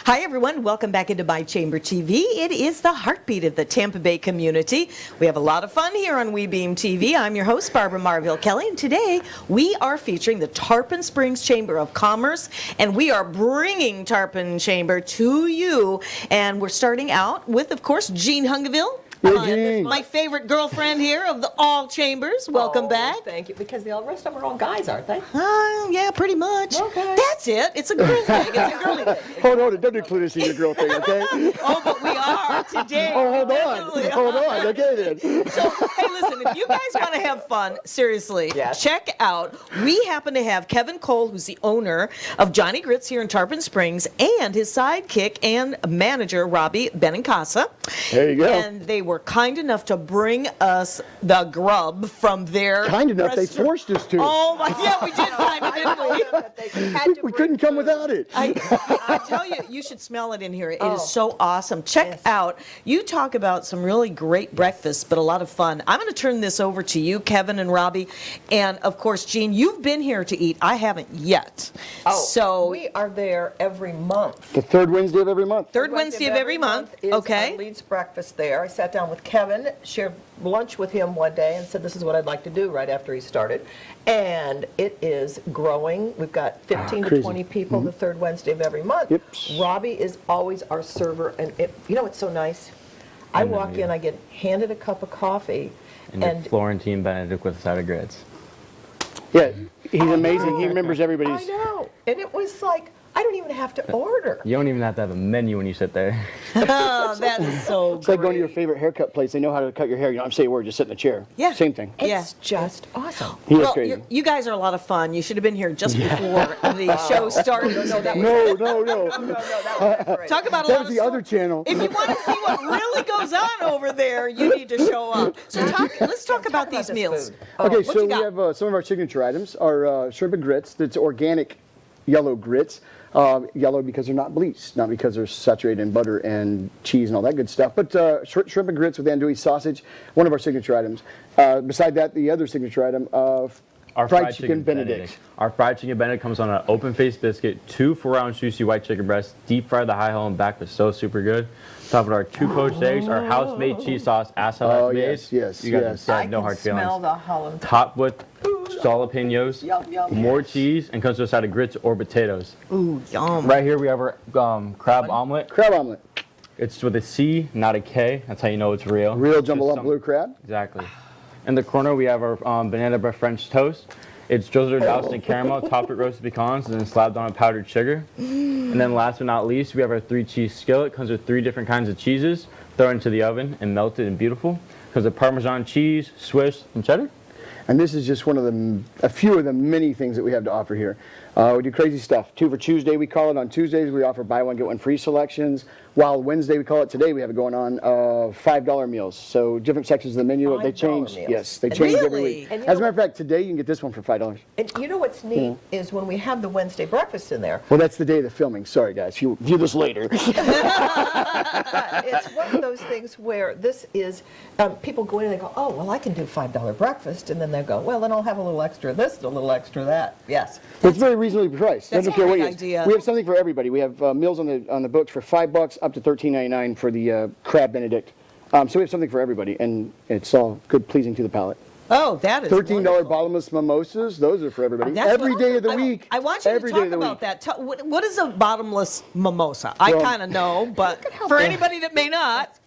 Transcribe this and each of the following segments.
Hi, everyone. Welcome back into My Chamber TV. It is the heartbeat of the Tampa Bay community. We have a lot of fun here on WeBeam TV. I'm your host, Barbara Marville Kelly, and today we are featuring the Tarpon Springs Chamber of Commerce, and we are bringing Tarpon Chamber to you. And we're starting out with, of course, Jean Hungiville. My favorite girlfriend here of all chambers. Welcome back. Thank you. Because the rest of them are all guys, aren't they? Yeah, pretty much. Okay. That's it. It's a girl thing. It's a girly thing. Hold on, don't include us in your girl thing, okay? Oh, but we are today. Oh, hold on. Okay then. So, hey, listen, if you guys want to have fun, seriously, Yes. check out. We happen to have Kevin Cole, who's the owner of Johnny Grits here in Tarpon Springs, and his sidekick and manager, Robby Benincasa. There you go. And they were kind enough to bring us the grub from their Kind enough, they restaurant. forced us to. Oh, my, yeah, we did kind of, didn't we? We couldn't come without it. I tell you, you should smell it in here. It is so awesome. Check Yes. out, you talk about some really great breakfasts, but a lot of fun. I'm going to turn this over to you, Kevin and Robby. And, of course, Jean, you've been here to eat. I haven't yet. So we are there every month. The third Wednesday of every month. third Wednesday of every month. Is Okay. our Leeds breakfast there. I sat down with Kevin, shared lunch with him one day, and said this is what I'd like to do right after he started. And it is growing. We've got 15 to Crazy. 20 people the third Wednesday of every month. Yep. Robby is always our server, and you know what's so nice? I walk in, I get handed a cup of coffee, And your Florentine Benedict with a side of grits. Yeah, he's amazing. He remembers I everybody's. know. And it was like, I don't even have to order. You don't even have to have a menu when you sit there. Oh, that is so It's like going to your great. favorite haircut place. They know how to cut your hair. You don't have to say a word. Just sit in a chair. Yeah. Same thing. Yeah. It's just awesome. He is Well, crazy. you guys are a lot of fun. You should have been here just before the show started. No. No, that was great. Talk about a That lot was of the other channel. If you want to see what really goes on over there, you need to show up. So let's talk about these this meals. food. Okay, what so you we got? have some of our signature items. Our shrimp and grits. That's organic yellow grits. Yellow because they're not bleached, not because they're saturated in butter and cheese and all that good stuff. But shrimp and grits with andouille sausage, one of our signature items. Beside that, the other signature item of Our fried chicken Benedict. Our fried chicken Benedict comes on an open-faced biscuit, 2 4-ounce juicy white chicken breasts, deep fried the high hull and back was so super good. Top of our 2 poached eggs, our house-made cheese sauce, as hell Oh, as yes, made. yes, You guys yes. have no hard feelings. Smell the Holland. Topped with jalapenos, Yum, yum. more cheese, and comes with a side of grits or potatoes. Ooh, yum. Right here we have our crab omelet. Crab omelet. It's with a C, not a K. That's how you know it's real. Real Just jumbo lump some- blue crab. Exactly. In the corner, we have our banana bread French toast. It's drizzled doused in caramel, topped with roasted pecans, and then slapped on with powdered sugar. And then last but not least, we have our 3-cheese skillet. Comes with 3 different kinds of cheeses. Throw it into the oven and melt it and beautiful. Comes with Parmesan cheese, Swiss, and cheddar. And this is just one of a few of the many things that we have to offer here. We do crazy stuff. 2 for Tuesday, we call it. On Tuesdays, we offer buy one, get one free selections. Wild Wednesday, we call it. Today, we have it going on $5 meals. So different sections of the menu, they $5 change. meals. Yes, they change every Really? week. And you As a know matter of fact, today you can get this one for $5. And you know what's neat is when we have the Wednesday breakfast in there, Well, that's the day of the filming. Sorry, guys. If you view this later. it's one of those things where this is, people go in and they go, oh, well, I can do $5 breakfast. And then they go, well, then I'll have a little extra this and a little extra that. Yes. It's very reasonably priced. That's Doesn't a care what great it is. idea. We have something for everybody. We have meals on the books for $5 up to $13.99 for the crab Benedict. So we have something for everybody, and it's all good, pleasing to the palate. Oh, that is $13 wonderful. bottomless mimosas. Those are for everybody. That's Every what- day of the I- week. I want you to Every talk day of the about week. that. What is a bottomless mimosa? I Well- kind of know, but for anybody that may not,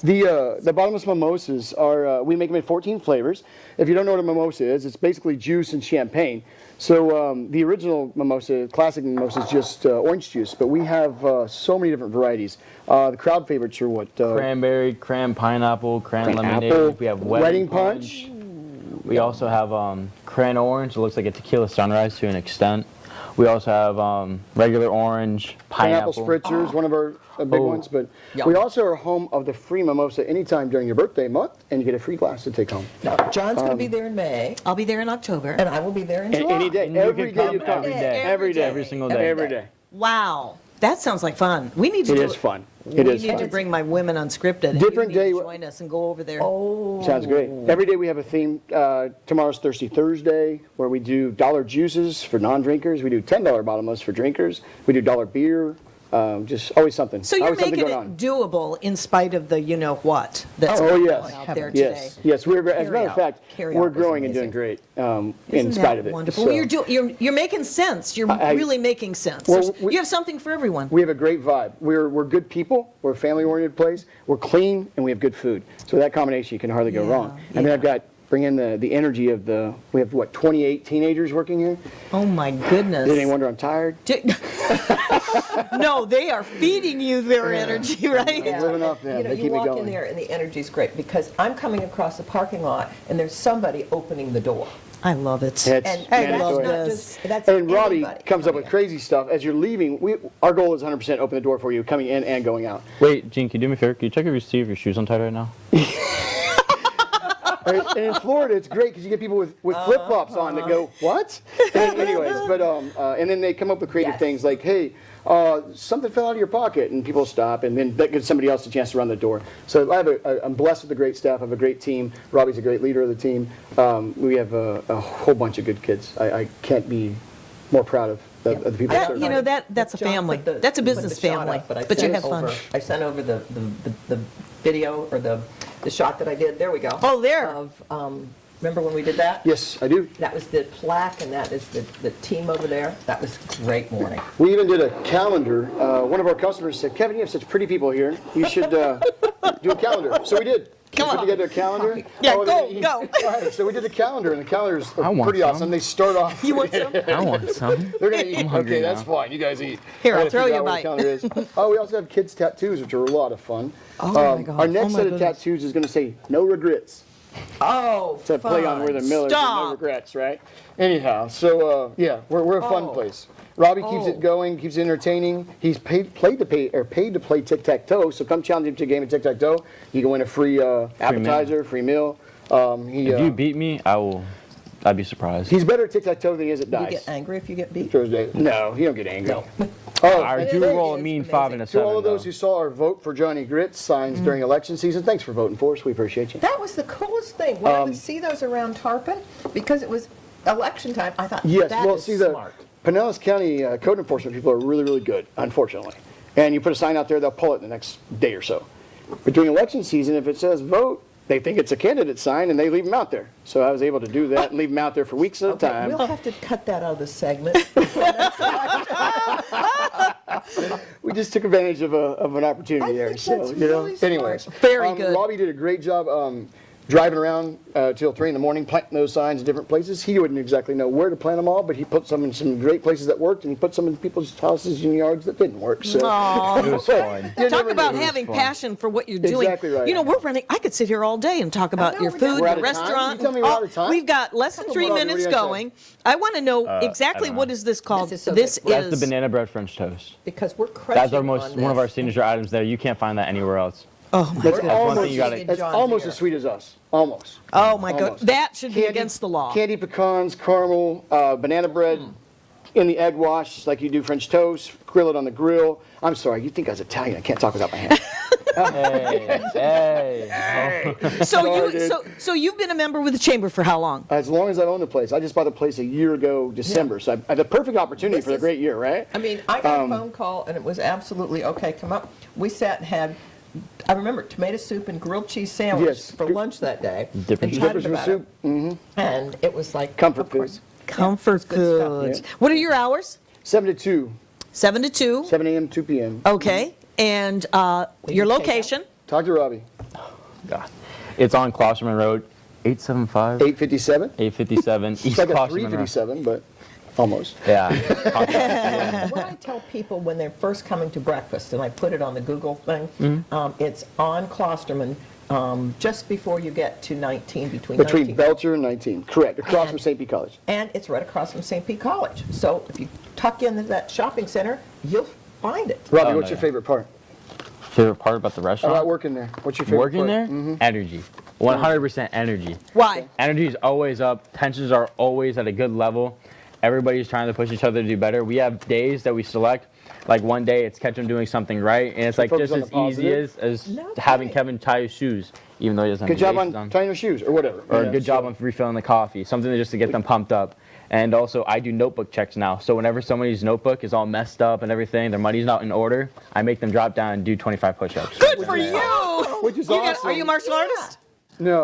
The bottomless mimosas are, we make them in 14 flavors. If you don't know what a mimosa is, it's basically juice and champagne. So the original mimosa, classic mimosa, is just orange juice, but we have so many different varieties. The crowd favorites are what? Cranberry, cran pineapple, cran lemonade. Apple, We have wedding punch. We also have cran orange. It looks like a tequila sunrise to an extent. We also have regular orange, Pineapple pineapple. spritzers, one of our big ones. But Yum. we also are home of the free mimosa anytime during your birthday month, and you get a free glass to take home. Now, John's going to be there in May, I'll be there in October. and I will be there in July. Any day, And you every can day come you come. every day. Every day. Every single day. Every day. Wow, that sounds like fun. We need to It do is fun. It we is need to fun. bring my women unscripted. and Different you need day- to join us and go over there. Oh. Sounds great. Every day we have a theme. Tomorrow's Thirsty Thursday, where we do dollar juices for non-drinkers. We do $10 bottomless for drinkers. We do dollar beer, Just always something. So you're always something making going it on. doable in spite of the you-know-what that's Oh, going yes. on out there today. Yes, we're, as a matter of fact, Carry we're out was growing and doing amazing. great in Isn't spite that of it. wonderful? So, You're making sense. You're really making sense. Well, we- you have something for everyone. we have a great vibe. We're good people. We're a family-oriented place. We're clean, and we have good food. So that combination, you can hardly go Yeah, wrong. And then I've got, bring in the energy of we have, 28 teenagers working here? Oh my goodness. Did anyone wonder I'm tired? No, they are feeding you their energy, right? I'm living off them. You know, They you keep me walk in going. there and the energy's great because I'm coming across the parking lot and there's somebody opening the door. I love it. That's And mandatory. that's not this. just, that's And Robby anybody comes up coming with in. crazy stuff. As you're leaving, our goal is 100% open the door for you, coming in and going out. Wait, Gene, can you do me a favor? Can you check if you see if your shoes untied right now? And in Florida, it's great because you get people with flip-flops on that go, what? And anyways, but and then they come up with creative Yes. things like, hey, something fell out of your pocket, and people stop, and then that gives somebody else a chance to run the door. So I'm blessed with a great staff. I have a great team. Robby's a great leader of the team. We have a whole bunch of good kids. I can't be more proud of the people that serve. You know, that's a John family. put the- That's a put the business shot family. up, but I But you sent have fun. I sent over the video or the shot that I did. There we go. Oh, there. Of, remember when we did that? Yes, I do. That was the plaque, and that is the team over there. That was a great morning. We even did a calendar. One of our customers said, Kevin, you have such pretty people here. You should do a calendar. So we did. Come we put on. together a calendar. Yeah, Oh, go, then- go. All right, so we did the calendar, and the calendars I are want pretty some. awesome. They start off. You want some? I want some. They're going to eat. hungry Okay, that's now. fine. You guys eat. Here, I I'll gotta throw figure you a out what bite. the calendar is. Oh, we also have kids' tattoos, which are a lot of fun. Oh, my gosh. Our next Oh, my set of goodness. tattoos is going to say, no regrets. Oh, To play on where the Millers and no Stop. regrets, right? Anyhow, so yeah, we're a fun Oh. place. Robbie keeps Oh. it going, keeps it entertaining. He's paid to play tic-tac-toe, so come challenge him to a game of tic-tac-toe. You can win a free appetizer, free meal. If you beat me, I'd be surprised. He's better at tic-tac-toe than he is at You dice. get angry if you get beat? Thursday. No, he don't get angry. No. Oh, I and do thanks roll a is mean amazing. 5 and a to 7. all of those though. who saw our Vote for Johnny Grit signs during election season, thanks for voting for us. We appreciate you. That was the coolest thing. When I would see those around Tarpon, because it was election time, I thought, Yes, that well, is see, the smart. Pinellas County code enforcement people are really, really good, unfortunately. And you put a sign out there, they'll pull it the next day or so. But during election season, if it says vote, they think it's a candidate sign and they leave them out there. So I was able to do that and leave them out there for weeks at a Okay, time. we'll have to cut that out of the segment. We just took advantage of an opportunity I there. think So, that's you know, really smart. anyways. Very good. Robby did a great job driving around till 3 in the morning, planting those signs in different places. He wouldn't exactly know where to plant them all, but he put some in some great places that worked, and he put some in people's houses and yards that didn't work. So Aw. It was fun. you Talk never about know. having fun. passion for what you're doing. Exactly right. You know, we're running. I could sit here all day and talk about know, your we're food, We're out the of time? restaurant. You tell me we're out of time? We've got less than Come 3 on, Robby, minutes what do you going. I want to know exactly don't what know. is this called. This is so This good. That's the is. banana bread French toast. Because we're crushing That's our on one of our this. signature items there. You can't find that anywhere else. Oh my That's god. one almost, thing you gotta- that's John's almost ear. as sweet as us. Almost. Oh my god. Almost. That should be against the law. Candy pecans, caramel, banana bread in the egg wash, like you do French toast, grill it on the grill. I'm sorry, you think I was Italian. I can't talk without my hands. Hey. So Sorry, you dude. so you've been a member with the chamber for how long? As long as I've owned the place. I just bought the place a year ago, December. So I had the perfect opportunity This for a is- great year, right? I mean, I got a phone call, and it was absolutely, okay, come up. We sat and had, I remember, tomato soup and grilled cheese sandwich Yes. for lunch that day. Different and Dippers chatted with about soup. it. And it was like, Comfort of course. Comfort good stuff. food. Yeah. What are your hours? 7 to 2, 7 to 2. 7 a.m., 2 p.m. Okay. And your you take location? Talk to Robby. God. It's on Klosterman Road, 875, 857. 857 East It's like a Klosterman Road. 357, but almost. Yeah. What I tell people when they're first coming to breakfast, and I put it on the Google thing, it's on Klosterman, just before you get to 19, between Between 19. Belcher and 19. Correct. Across from St. Pete College. And it's right across from St. Pete College. So if you tuck into that shopping center, you'll find it. Robbie, Oh, what's no, your yeah. favorite part Favorite part about the about restaurant? working there? What's your favorite Working part? there? Energy. 100% energy. Why? Energy is always up. Tensions are always at a good level. Everybody's trying to push each other to do better. We have days that we select like one day it's catch him doing something right, and it's like Focus just on as the easy positive. as No having kidding. Kevin tie his shoes, even though he doesn't have Good job any laces on tying your shoes or whatever. or Yeah, a good job so- on refilling the coffee, something just to get them pumped up. And also, I do notebook checks now. So whenever somebody's notebook is all messed up and everything, their money's not in order, I make them drop down and do 25 push-ups. Good for you. Which is You awesome. are you a martial artist? No,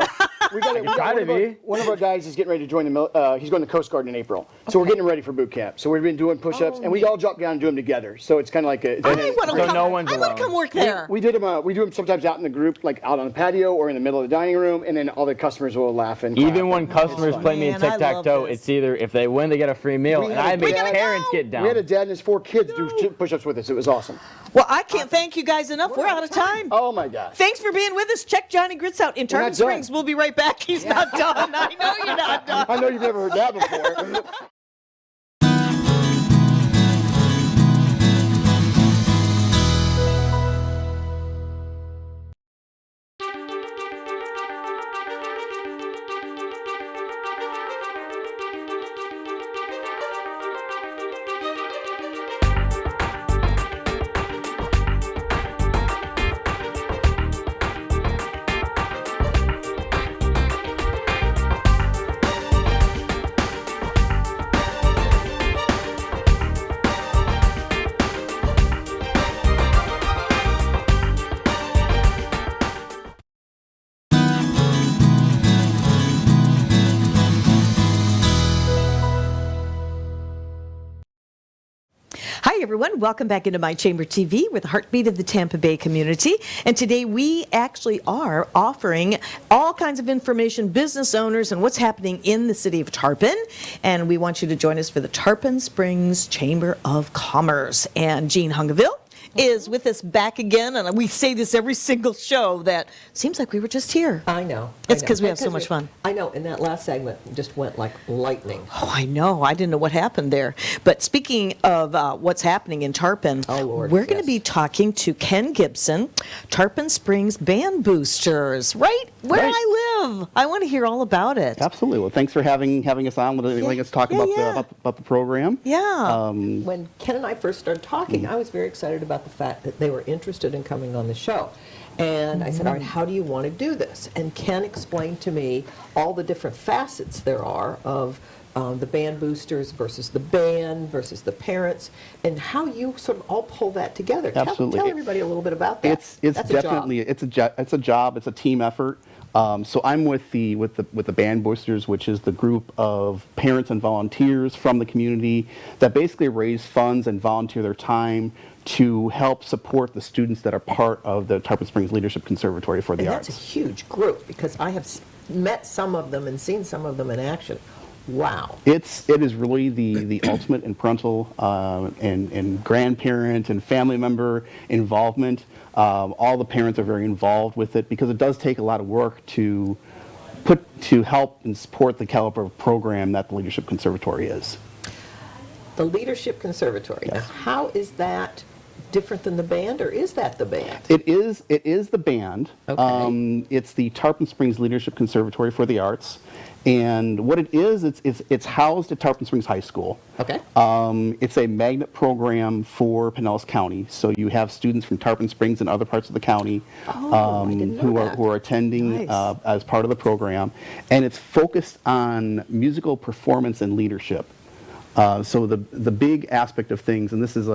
we got try to be. one of our guys is getting ready to join the. He's going to Coast Guard in April, so we're getting him ready for boot camp. So we've been doing push-ups, and we all drop down and do them together. So it's kind of like a. I want So to no one's I want alone. to come work there. We did them. We do them sometimes out in the group, like out on the patio or in the middle of the dining room, and then all the customers will laugh and. clap. Even when customers play me in Man, I love tic-tac-toe, this. it's either if they win, they get a free meal, We and had I a make dad- parents get down. We had a dad and his 4 kids do push-ups with us. It was awesome. Well, I can't thank you guys enough. We're out of time. Oh my gosh. Thanks for being with us. Check Johnny Grits out in We're Tarpon not done. Springs. We'll be right back. He's not done. I know you're not done. I know you've never heard that before. Hi, everyone. Welcome back into My Chamber TV. We're the heartbeat of the Tampa Bay community. And today we actually are offering all kinds of information, business owners, and what's happening in the city of Tarpon. And we want you to join us for the Tarpon Springs Chamber of Commerce. And Jean Hungiville is with us back again. And we say this every single show that seems like we were just here. I know. It's I know. 'cause we have so much fun. I know, and that last segment just went like lightning. Oh, I know. I didn't know what happened there. But speaking of what's happening in Tarpon, Oh, Lord, we're going yes. to be talking to Ken Gibson, Tarpon Springs Band Boosters, right where Right. I live. I want to hear all about it. Absolutely. Well, thanks for having us on, letting us talk about yeah. about the program. Yeah. When Ken and I first started talking, I was very excited about the fact that they were interested in coming on the show. And I said, all right, how do you want to do this? And Ken explained to me all the different facets there are of the band boosters versus the band versus the parents, and how you sort of all pull that together. Absolutely. Tell everybody a little bit about that. It's That's a job. definitely it's a job. It's a team effort. So I'm with the Band Boosters, which is the group of parents and volunteers from the community that basically raise funds and volunteer their time to help support the students that are part of the Tarpon Springs Leadership Conservatory for the And Arts. that's a huge group, because I have met some of them and seen some of them in action. Wow. It is really the ultimate in parental and grandparent and family member involvement. All the parents are very involved with it because it does take a lot of work to help and support the caliber of program that the Leadership Conservatory is. The Leadership Conservatory. Now, Yes. how is that different than the band, or is that the band? It is the band. Okay. It's the Tarpon Springs Leadership Conservatory for the Arts. And what it is, it's housed at Tarpon Springs High School. Okay. It's a magnet program for Pinellas County. So you have students from Tarpon Springs and other parts of the county I didn't know who that. are attending Nice. as part of the program. And it's focused on musical performance and leadership. So the big aspect of things, and this is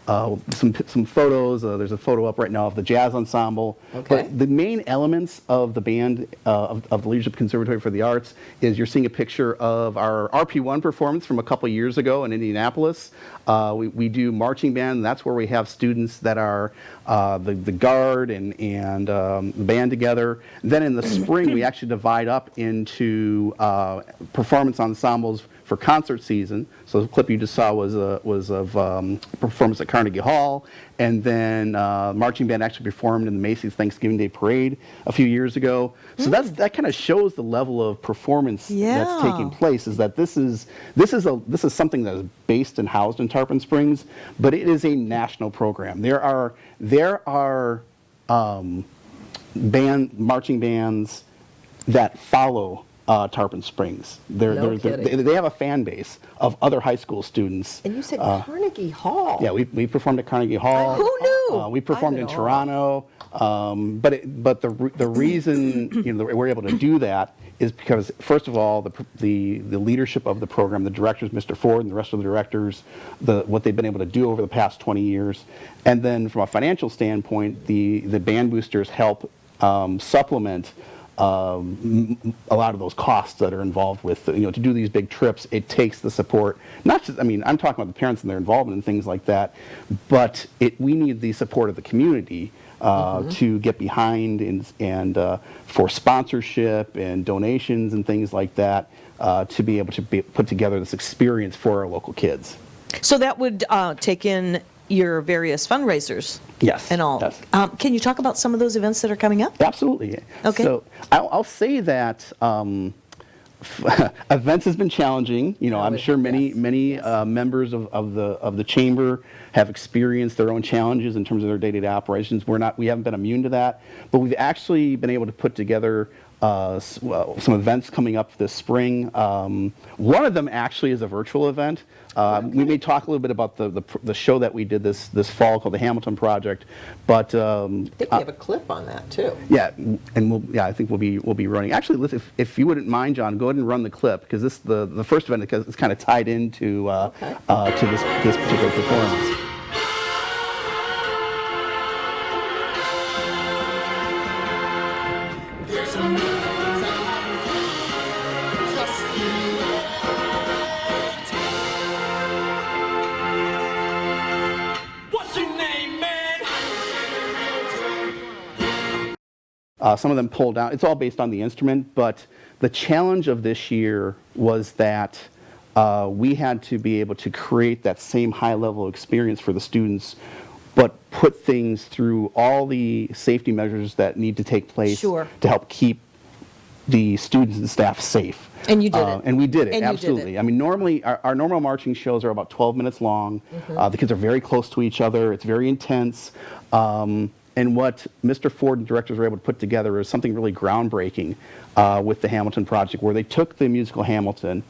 some photos. There's a photo up right now of the jazz ensemble. Okay. But the main elements of the band of the Leadership Conservatory for the Arts is you're seeing a picture of our RP1 performance from a couple years ago in Indianapolis. We do marching band, and that's where we have students that are the guard and the band together. Then in the spring, we actually divide up into performance ensembles for concert season. So the clip you just saw was of a performance at Carnegie Hall, and then marching band actually performed in the Macy's Thanksgiving Day Parade a few years ago. So that kind of shows the level of performance that's Yeah. taking place. Is that this is something that is based and housed in Tarpon Springs, but it is a national program. There are marching bands that follow Tarpon Springs. No kidding. They have a fan base of other high school students. And you said Carnegie Hall. Yeah, we performed at Carnegie Hall. Who knew? We performed I'm in in awe. Toronto. But the reason that we're able to do that is because, first of all, the leadership of the program, the directors, Mr. Ford and the rest of the directors, what they've been able to do over the past 20 years, and then from a financial standpoint, the band boosters help supplement a lot of those costs that are involved with, to do these big trips. It takes the support, not just, I'm talking about the parents and their involvement and things like that, but we need the support of the community to get behind and for sponsorship and donations and things like that, to be able to put together this experience for our local kids. So that would take in your various fundraisers. Yes. And all. Yes. Can you talk about some of those events that are coming up? Absolutely. Okay. So I'll say that events has been challenging. I'm sure many members of the chamber have experienced their own challenges in terms of their day-to-day operations. We haven't been immune to that, but we've actually been able to put together some events coming up this spring. One of them actually is a virtual event. We may talk a little bit about the show that we did this fall called the Hamilton Project, but I think we have a clip on that too. yeah, and I think we'll be running. Actually, if you wouldn't mind, John, go ahead and run the clip, because the first event is kind of tied into to this particular performance. Some of them pulled out. It's all based on the instrument, but the challenge of this year was that we had to be able to create that same high-level experience for the students, but put things through all the safety measures that need to take place Sure. to help keep the students and staff safe. And you did it. And we did it, And you did absolutely. it. Normally, our normal marching shows are about 12 minutes long. The kids are very close to each other. It's very intense. And what Mr. Ford and directors were able to put together is something really groundbreaking with the Hamilton Project, where they took the musical Hamilton.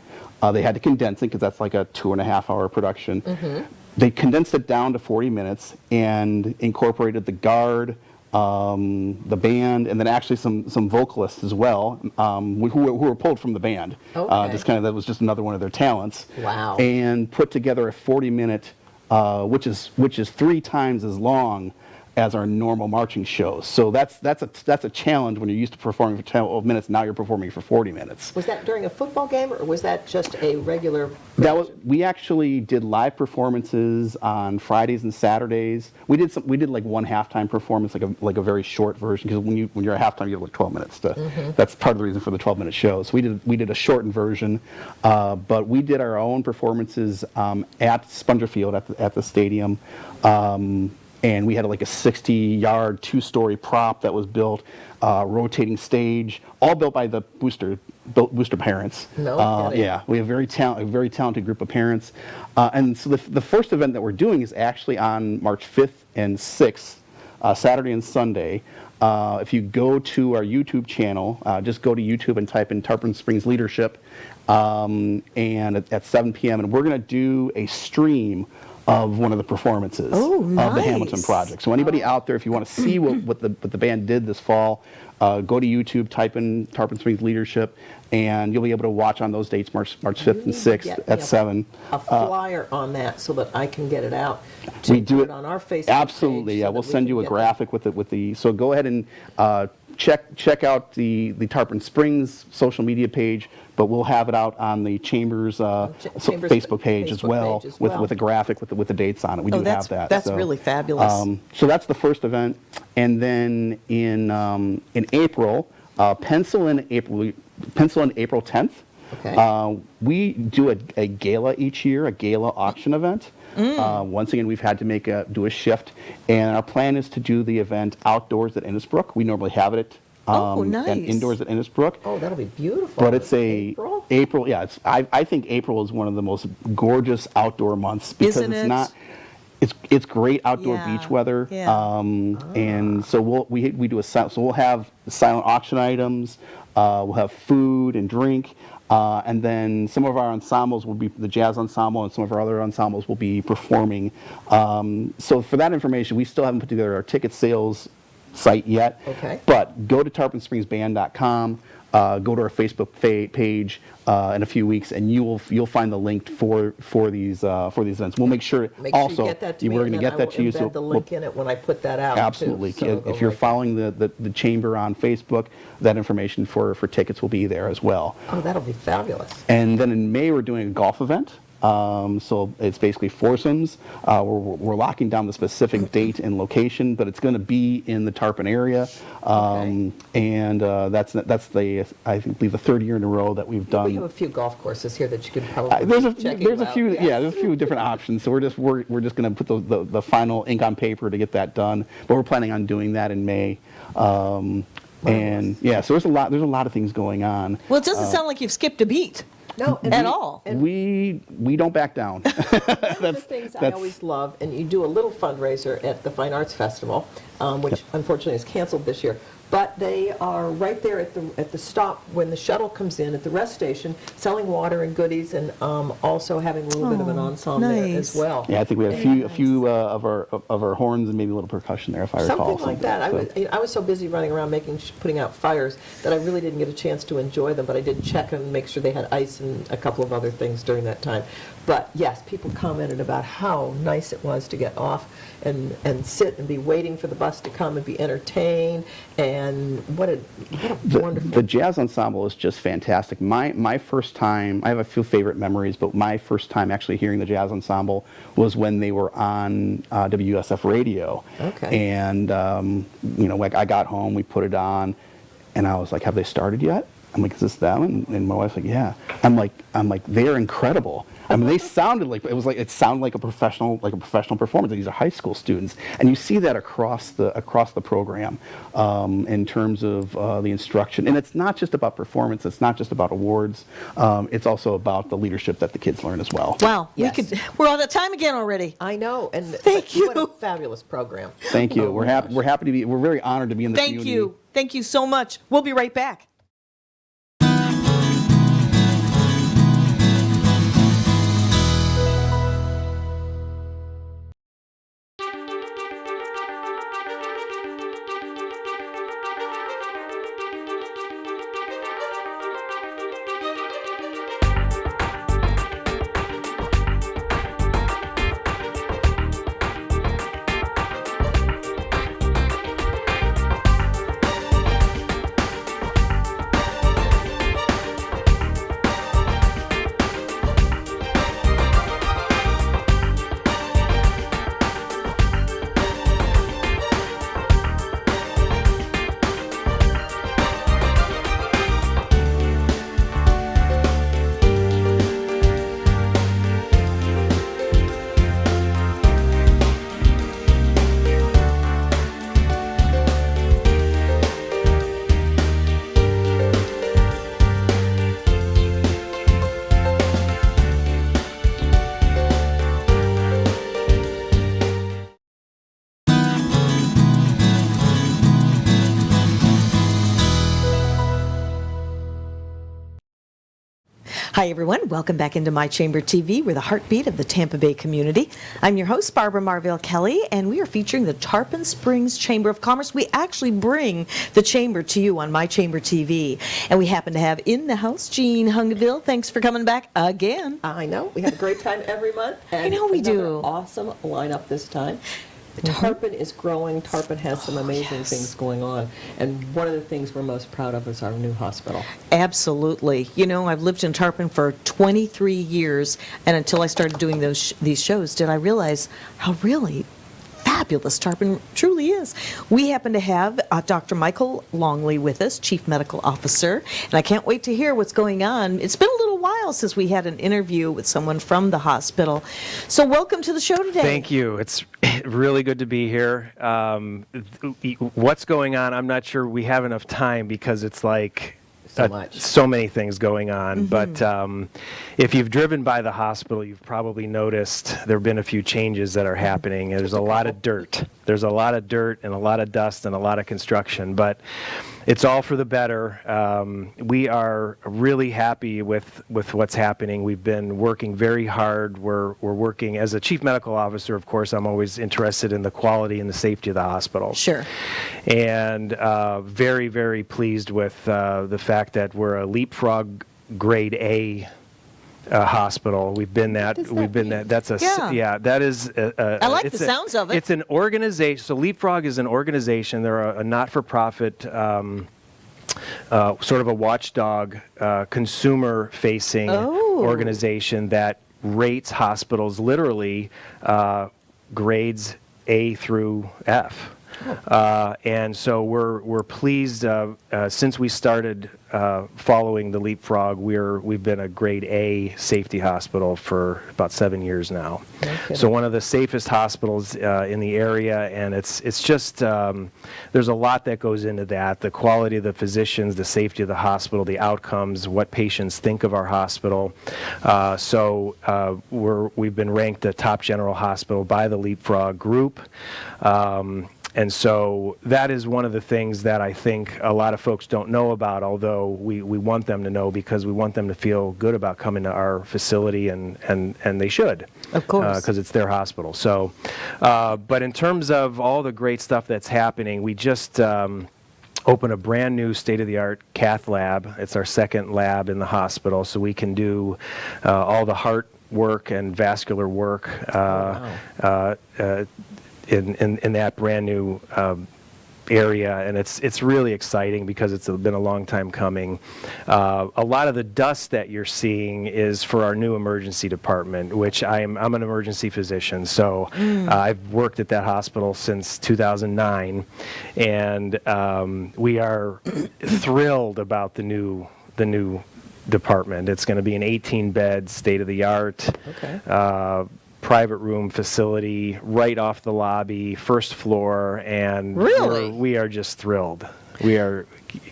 They had to condense it because that's like a 2.5-hour production. They condensed it down to 40 minutes and incorporated the guard, the band, and then actually some vocalists as well, who were pulled from the band. Okay. That was just another one of their talents. Wow. And put together a 40-minute, which is 3 times as long as our normal marching shows. So that's a challenge when you're used to performing for 12 minutes. Now you're performing for 40 minutes. Was that during a football game, or was that just a regular? We actually did live performances on Fridays and Saturdays. We did like one halftime performance, like a very short version, because when you're at halftime you have like 12 minutes to. That's part of the reason for the 12-minute show. So we did a shortened version, but we did our own performances at Spongerfield at the stadium. And we had like a 60-yard, 2-story prop that was built, rotating stage, all built by the booster parents. No kidding. Yeah, we have a very talented group of parents. And so the first event that we're doing is actually on March 5th and 6th, Saturday and Sunday. If you go to our YouTube channel, just go to YouTube and type in Tarpon Springs Leadership, and at 7 p.m. And we're going to do a stream of one of the performances of the Hamilton Project. So anybody out there, if you want to see what the band did this fall, go to YouTube, type in Tarpon Springs Leadership, and you'll be able to watch on those dates, March 5th and 6th at 7. A flyer on that so that I can get it out. To We do put it on our Facebook absolutely. page Yeah, so we'll that we send can you a get graphic with the. So go ahead and check out the Tarpon Springs social media page, but we'll have it out on the Chamber's Facebook page as well, with a graphic with the dates on it. We do have that. That's really fabulous. So that's the first event, and then in April, pencil in April 10th. Okay. We do a gala each year, a Gala Auction event. Once again, we've had to do a shift, and our plan is to do the event outdoors at Innisbrook. We normally have it nice. and indoors at Innisbrook. Oh, that'll be beautiful. But it's April? Yeah, I think April is one of the most gorgeous outdoor months because Isn't it's it? not. it's great outdoor Yeah, beach weather. yeah. And so we do we'll have silent auction items. We'll have food and drink. And then some of our ensembles will be the jazz ensemble, and some of our other ensembles will be performing. So for that information, we still haven't put together our ticket sales site yet. Okay. But go to tarponspringsband.com, go to our Facebook page in a few weeks, and you'll find the link for these events. We'll make sure Make sure also you get that to me, we're and going to then get that to you. I will embed the link in it when I put that out. Absolutely. Too, so it'll go If you're right following the chamber on Facebook, that information for tickets will be there as well. there. Oh, that'll be fabulous. And then in May, we're doing a golf event. So it's basically foursomes. We're locking down the specific date and location, but it's going to be in the Tarpon area. And that's the I believe the third year in a row that we've done. We have a few golf courses here that you could probably There's a check there's a out. few Yes. there's a few different options. So we're just going to put the final ink on paper to get that done. But we're planning on doing that in May. And yeah, so there's a lot of things going on. Well, it doesn't sound like you've skipped a beat. No, At all. And We don't back down. one of the things I always love, and you do a little fundraiser at the Fine Arts Festival, which unfortunately is canceled this year, but they are right there at the stop when the shuttle comes in at the rest station, selling water and goodies, and also having a little bit of an ensemble there nice. as well. Yeah, I think we have a few of our horns and maybe a little percussion there, if I recall. Something like that. So- I was so busy running around putting out fires that I really didn't get a chance to enjoy them, but I did check and make sure they had ice and a couple of other things during that time. But yes, people commented about how nice it was to get off and sit and be waiting for the bus to come and be entertained, and what a wonderful... The jazz ensemble is just fantastic. My first time, I have a few favorite memories, but my first time actually hearing the jazz ensemble was when they were on WSF radio. Okay. And like I got home, we put it on, and I was like, "Have they started yet?" I'm like, "Is this them?" And my wife's like, "Yeah." I'm like, "They're incredible." I mean, it sounded like a professional performance. These are high school students, and you see that across the program in terms of the instruction. And it's not just about performance. It's not just about awards. It's also about the leadership that the kids learn as well. Wow, Yes. we're out of time again already. I know, and Thank you. What a fabulous program. Thank you. We're happy to be. We're very honored to be in the Thank community. you. Thank you so much. We'll be right back. Hi, everyone. Welcome back into My Chamber TV. We're the heartbeat of the Tampa Bay community. I'm your host, Barbara Marville Kelly, and we are featuring the Tarpon Springs Chamber of Commerce. We actually bring the chamber to you on My Chamber TV. And we happen to have in the house Jean Hungiville. Thanks for coming back again. I know. We have a great time every month. And I know we another do. Awesome lineup this time. Tarpon is growing. Tarpon has some amazing things going on. And one of the things we're most proud of is our new hospital. Absolutely. You know, I've lived in Tarpon for 23 years, and until I started doing these shows, did I realize how really fabulous Tarpon truly is. We happen to have Dr. Michael Longley with us, Chief Medical Officer, and I can't wait to hear what's going on. It's been a little while since we had an interview with someone from the hospital. So welcome to the show today. Thank you. It's really good to be here. What's going on, I'm not sure we have enough time because it's like so much. So many things going on. But if you've driven by the hospital, you've probably noticed there have been a few changes that are happening. There's a lot of dirt. There's a lot of dirt and a lot of dust and a lot of construction. But it's all for the better. We are really happy with what's happening. We've been working very hard. We're working as a chief medical officer. Of course, I'm always interested in the quality and the safety of the hospital. Sure. And very, very pleased with the fact that we're a leapfrog grade A hospital. We've been that. does that We've been mean? that. That's a Yeah. that is. I like the sounds of it. It's an organization. So Leapfrog is an organization. They're a not-for-profit. Sort of a watchdog, consumer-facing organization that rates hospitals literally grades A through F. And so we're pleased since we started following the Leapfrog. We've been a grade A safety hospital for about 7 years now. Okay. So one of the safest hospitals in the area, and it's just there's a lot that goes into that: the quality of the physicians, the safety of the hospital, the outcomes, what patients think of our hospital. We've been ranked a top general hospital by the Leapfrog group. And so that is one of the things that I think a lot of folks don't know about, although we want them to know, because we want them to feel good about coming to our facility, and they should. Of course. Because it's their hospital. So, but in terms of all the great stuff that's happening, we just opened a brand new state-of-the-art cath lab. It's our second lab in the hospital, so we can do all the heart work and vascular work. In that brand new area, and it's really exciting because it's been a long time coming. A lot of the dust that you're seeing is for our new emergency department, which I'm an emergency physician, so I've worked at that hospital since 2009, and we are thrilled about the new department. It's going to be an 18-bed, state-of-the-art. Okay. Private room facility right off the lobby, first floor, and Really? we are just thrilled.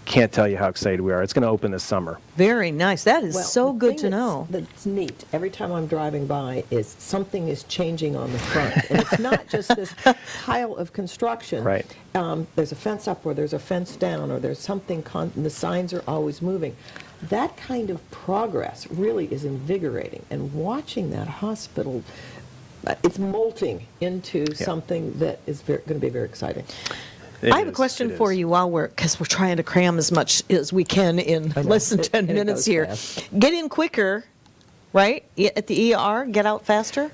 Can't tell you how excited we are. It's going to open this summer. Very nice. That is Well, so the good thing to know. That's neat. Every time I'm driving by, is something is changing on the front, and it's not just this pile of construction. Right. There's a fence up, or there's a fence down, or there's something. And the signs are always moving. That kind of progress really is invigorating, and watching that hospital, it's molting into something that is going to be very exciting. I have a question for you because we're trying to cram as much as we can in I know. less than 10 And it minutes goes here. fast. Get in quicker, right? At the ER, get out faster?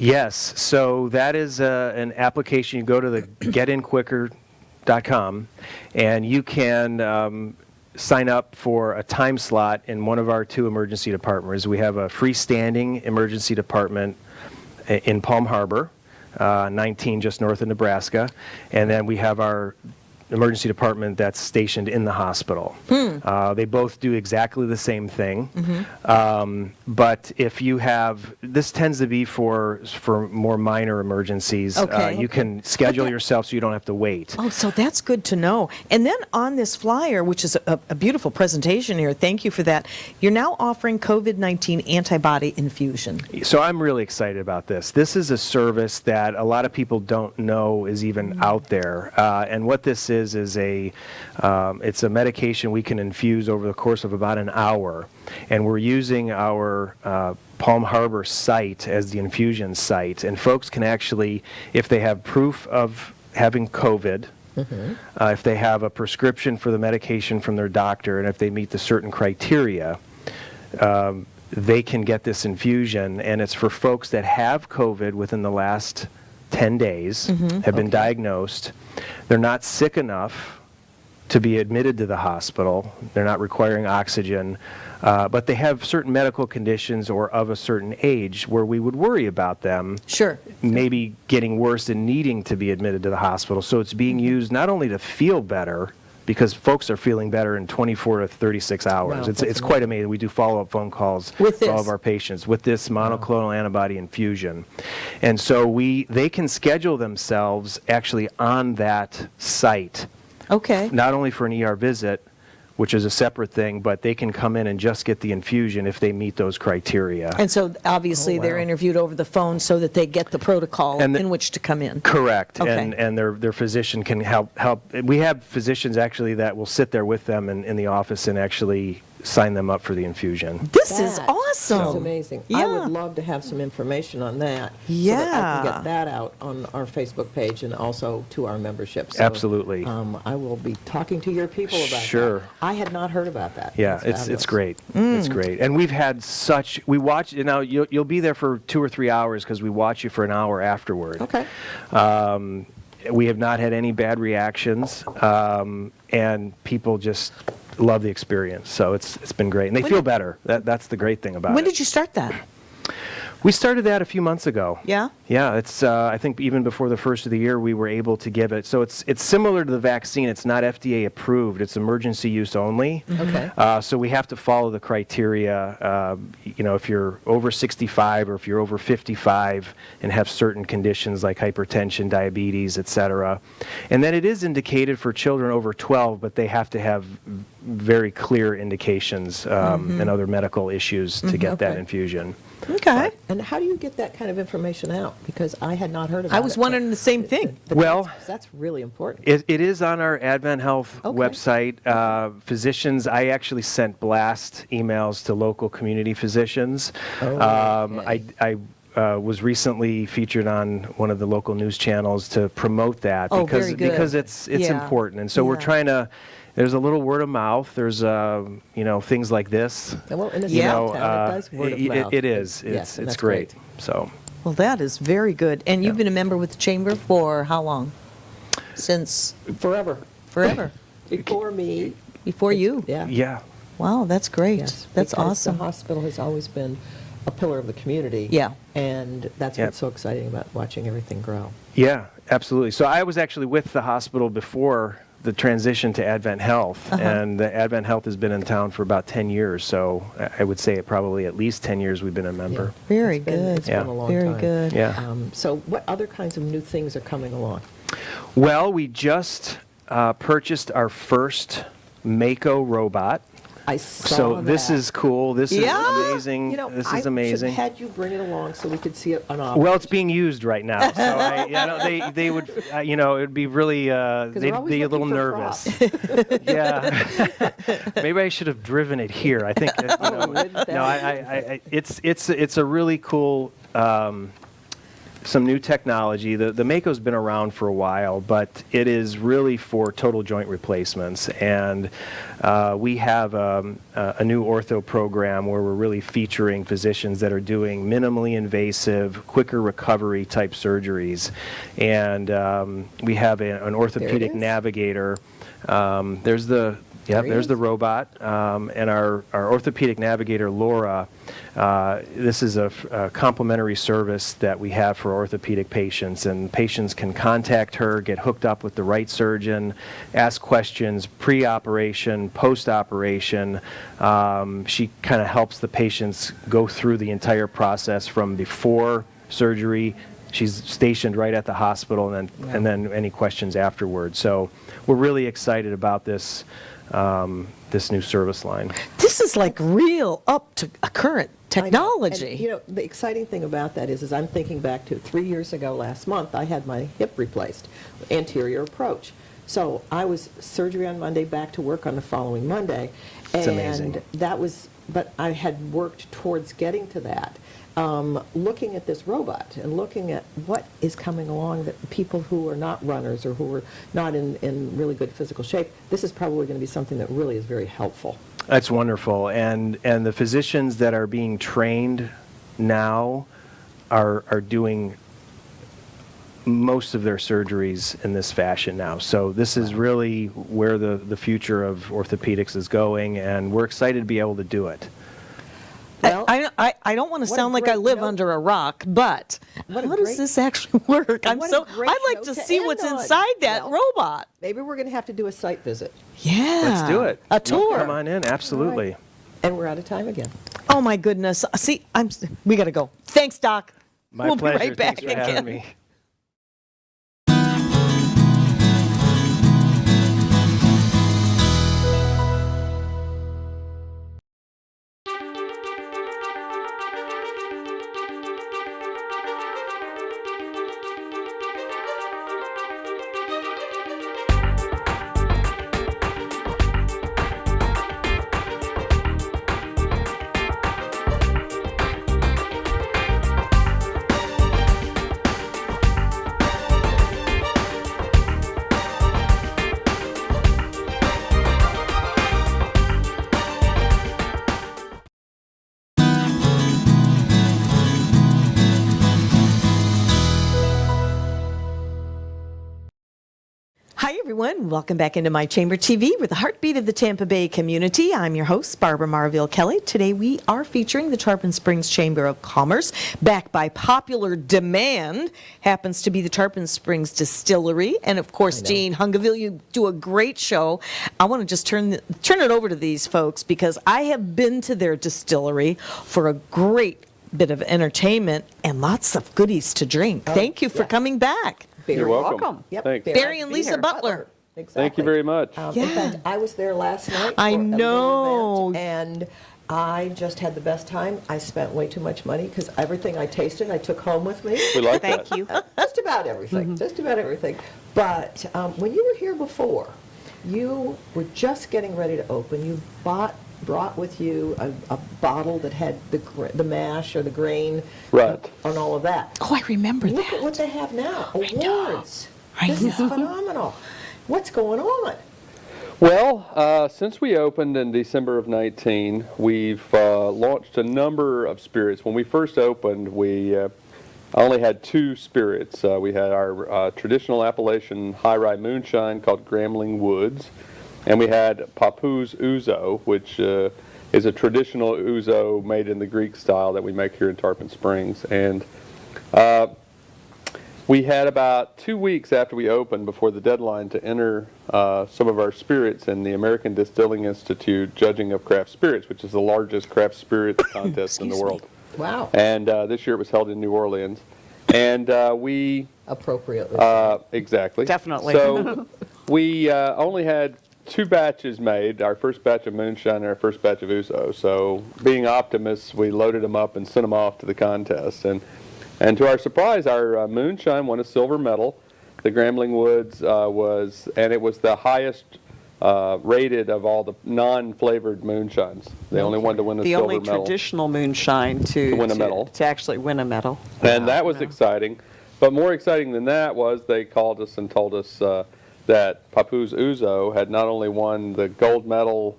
Yes, so that is an application. You go to the getinquicker.com, and you can sign up for a time slot in one of our two emergency departments. We have a freestanding emergency department in Palm Harbor, 19 just north of Nebraska, and then we have our emergency department that's stationed in the hospital. They both do exactly the same thing, but if you have, this tends to be for more minor emergencies. Okay. You can schedule yourself so you don't have to wait. Oh, so that's good to know. And then on this flyer, which is a beautiful presentation here, thank you for that, you're now offering COVID-19 antibody infusion. So I'm really excited about this. This is a service that a lot of people don't know is even out there. And what this is it's a medication we can infuse over the course of about an hour. And we're using our Palm Harbor site as the infusion site. And folks can actually, if they have proof of having COVID, if they have a prescription for the medication from their doctor, and if they meet the certain criteria, they can get this infusion. And it's for folks that have COVID within the last 10 days, have been diagnosed. They're not sick enough to be admitted to the hospital. They're not requiring oxygen, but they have certain medical conditions or of a certain age where we would worry about them Sure. maybe getting worse and needing to be admitted to the hospital. So it's being used not only to feel better, because folks are feeling better in 24 to 36 hours. Wow, it's that's quite amazing. We do follow-up phone calls With for all this? of our patients with this monoclonal antibody infusion. And so they can schedule themselves actually on that site, Okay. not only for an ER visit, which is a separate thing, but they can come in and just get the infusion if they meet those criteria. And so obviously Oh, they're wow. interviewed over the phone so that they get the protocol And the- in which to come in. Correct, Okay. and their physician can help. We have physicians actually that will sit there with them in the office and actually sign them up for the infusion. This is That awesome. That's amazing. Yeah. I would love to have some information on that. So that I Yeah. can get that out on our Facebook page and also to our membership. So, Absolutely. I will be talking to your people about Sure. that. I had not heard about that. Yeah, That's it's fabulous. great. Mm. It's great, and we've had we watch. Now you'll be there for 2 or 3 hours because we watch you for an hour afterward. Okay. We have not had any bad reactions, and people just love the experience. So it's been great, and they feel better. That's the great thing about When it. did you start that? We started that a few months ago. Yeah? Yeah, it's. I think even before the first of the year, we were able to give it. So it's similar to the vaccine. It's not FDA approved. It's emergency use only. Okay. So we have to follow the criteria. If you're over 65 or if you're over 55 and have certain conditions like hypertension, diabetes, etc. And then it is indicated for children over 12, but they have to have very clear indications and other medical issues to get that Okay. infusion. Okay. And how do you get that kind of information out? Because I had not heard about it. I was wondering the same thing. But Well, that's really important. It is on our Advent Health Okay. website. Physicians, I actually sent blast emails to local community physicians. Okay. I was recently featured on one of the local news channels to promote that Oh, because very good. because it's Yeah. important, and so we're Yeah. trying to. There's a little word of mouth. There's things like this. Well, in a Yeah. small town, it does word of mouth. It is. Yes, and It's that's great. So. Well, that is very good. And you've been a member with the Chamber for how long? Since Forever. forever? Before me. Before you? Yeah. Yeah. Wow, that's great. Yes, That's because awesome. The hospital has always been a pillar of the community. Yeah. And that's Yeah. what's so exciting about watching everything grow. Yeah, absolutely. So I was actually with the hospital before the transition to Advent Health, and the Advent Health has been in town for about 10 years. So I would say probably at least 10 years we've been a member. Very It's been- good. It's Yeah. been a long Very time. good. Yeah. So what other kinds of new things are coming along? Well, we just purchased our first Mako robot. I saw So this that. is cool. This Yeah. is amazing. You know, This I is amazing. should have had you bring it along so we could see it on operation. Well, it's being used right now, so they would, it'd be really, they're they'd always be a little looking for nervous. Yeah, maybe I should have driven it here. I think, wouldn't that no, it's a really cool. Some new technology. The Mako's been around for a while, but it is really for total joint replacements. And we have a new ortho program where we're really featuring physicians that are doing minimally invasive, quicker recovery type surgeries. And we have an orthopedic is. navigator. There's the There he there's is. the robot, and our orthopedic navigator, Laura. This is a complimentary service that we have for orthopedic patients, and patients can contact her, get hooked up with the right surgeon, ask questions pre-operation, post-operation. She kind of helps the patients go through the entire process from before surgery. She's stationed right at the hospital, and then any questions afterwards. So we're really excited about this new service line. This is like real up to current I know. technology. And, you know, the exciting thing about that is I'm thinking back to 3 years ago last month, I had my hip replaced, anterior approach. So I was surgery on Monday, back to work on the following Monday. It's amazing. But I had worked towards getting to that. Looking at this robot and looking at what is coming along, that people who are not runners or who are not in really good physical shape, this is probably going to be something that really is very helpful. That's wonderful, and the physicians that are being trained now are doing most of their surgeries in this fashion now. So this is really where the future of orthopedics is going, and we're excited to be able to do it. Well, I don't want to what a sound like I great live note. under a rock, but What a how does great- this actually work? What a great I'd like note to to see end what's on. inside that Well, robot. Maybe we're going to have to do a site visit. Yeah. Let's do it. A tour. Come on in, absolutely. And we're out of time again. Oh my goodness. See, we got to go. Thanks, Doc. My we'll pleasure. be right back Thanks for having again. me. Hi, everyone. Welcome back into My Chamber TV. We're the heartbeat of the Tampa Bay community. I'm your host, Barbara Marville Kelly. Today, we are featuring the Tarpon Springs Chamber of Commerce. Backed by popular demand happens to be the Tarpon Springs Distillery. And, of course, Gene Hungiville, you do a great show. I want to just turn it over to these folks because I have been to their distillery for a great bit of entertainment and lots of goodies to drink. Thank you for coming back. Very You're welcome. Yep. Thanks. very Barry happy and to be Lisa here. Butler. Exactly. Thank you very much. Yeah. In fact, I was there last night for I a little know. event, and I just had the best time. I spent way too much money because everything I tasted, I took home with me. We like Thank that. you. Just about everything. Just about everything. But when you were here before, you were just getting ready to open. You brought with you a bottle that had the mash or the grain Right. on all of that. Oh, I remember Look that. at what they have now. Awards. I This is know. phenomenal. What's going on? Well, since we opened in December of 19, we've launched a number of spirits. When we first opened, we only had 2 spirits. We had our traditional Appalachian high rye moonshine called Grambling Woods, and we had Papoose Ouzo, which is a traditional ouzo made in the Greek style that we make here in Tarpon Springs. And we had about 2 weeks after we opened before the deadline to enter some of our spirits in the American Distilling Institute Judging of Craft Spirits, which is the largest craft spirit contest in the world. Wow. And this year it was held in New Orleans. And we, Appropriately. exactly. Definitely. So we only had 2 batches made, our first batch of moonshine and our first batch of ouzo. So being optimists, we loaded them up and sent them off to the contest. And to our surprise, our moonshine won a silver medal. The Grambling Woods it was the highest rated of all the non-flavored moonshines. They only wanted to win a The silver only medal. traditional moonshine to win a medal. to actually win a medal. And that was exciting. But more exciting than that was they called us and told us that Papoose Ouzo had not only won the gold medal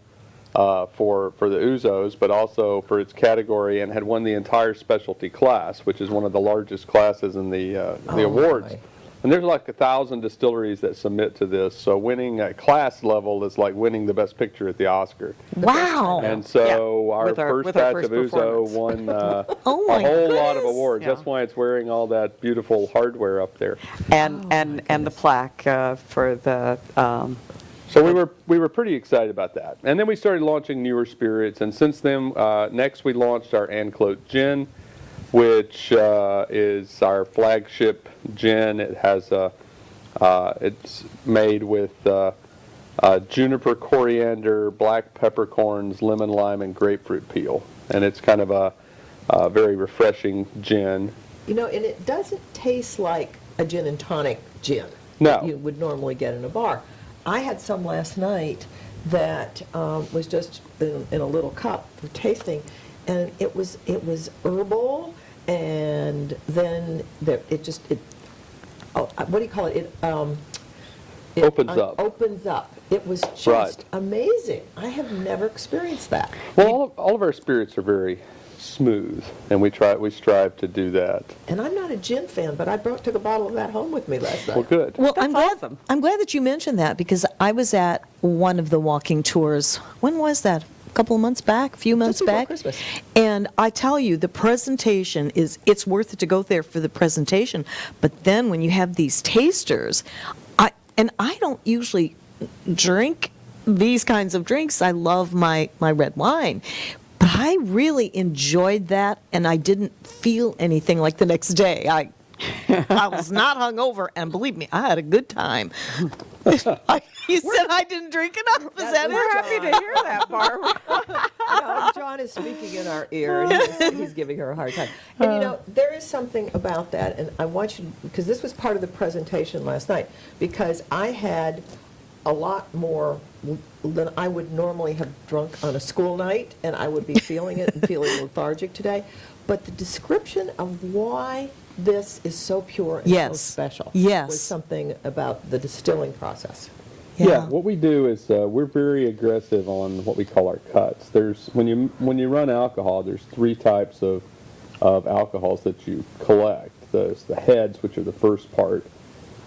for the ouzos, but also for its category, and had won the entire specialty class, which is one of the largest classes in the awards. my. And there's like 1,000 distilleries that submit to this, so winning at class level is like winning the best picture at the Oscar. Wow. And so Yeah, our with our- first with our batch first of ouzo performance. won Oh a my whole lot of goodness. awards. Yeah. That's why it's wearing all that beautiful hardware up there. And the plaque for the So we were pretty excited about that. And then we started launching newer spirits, and since then, next we launched our Anclote Gin, which is our flagship gin. It has it's made with juniper, coriander, black peppercorns, lemon, lime, and grapefruit peel. And it's kind of a very refreshing gin. You know, and it doesn't taste like a gin and tonic gin No. that you would normally get in a bar. I had some last night that was just in a little cup for tasting, and it was herbal, and then what do you call it? It Opens up. Opens up. It was just Right. amazing. I have never experienced that. Well, all of our spirits are very smooth, and we strive to do that. And I'm not a gin fan, but I took a bottle of that home with me last night. Well, good. Well, That's I'm glad, awesome. I'm glad that you mentioned that because I was at one of the walking tours. When was that? A couple of months back? A few months before back? Christmas. And I tell you, the presentation it's worth it to go there for the presentation. But then when you have these tasters, I don't usually drink these kinds of drinks. I love my red wine. But I really enjoyed that, and I didn't feel anything like the next day. I was not hungover, and believe me, I had a good time. You said I didn't drink enough. Is that We're it? happy to hear that, Barbara. No, John is speaking in our ear, and he's giving her a hard time. And you know, there is something about that, and I want you, because this was part of the presentation last night, because I had a lot more than I would normally have drunk on a school night, and I would be feeling it and feeling lethargic today. But the description of why this is so pure and Yes. so special Yes. was something about the distilling process. Yeah, what we do is we're very aggressive on what we call our cuts. There's when you run alcohol, there's 3 types of alcohols that you collect. There's the heads, which are the first part,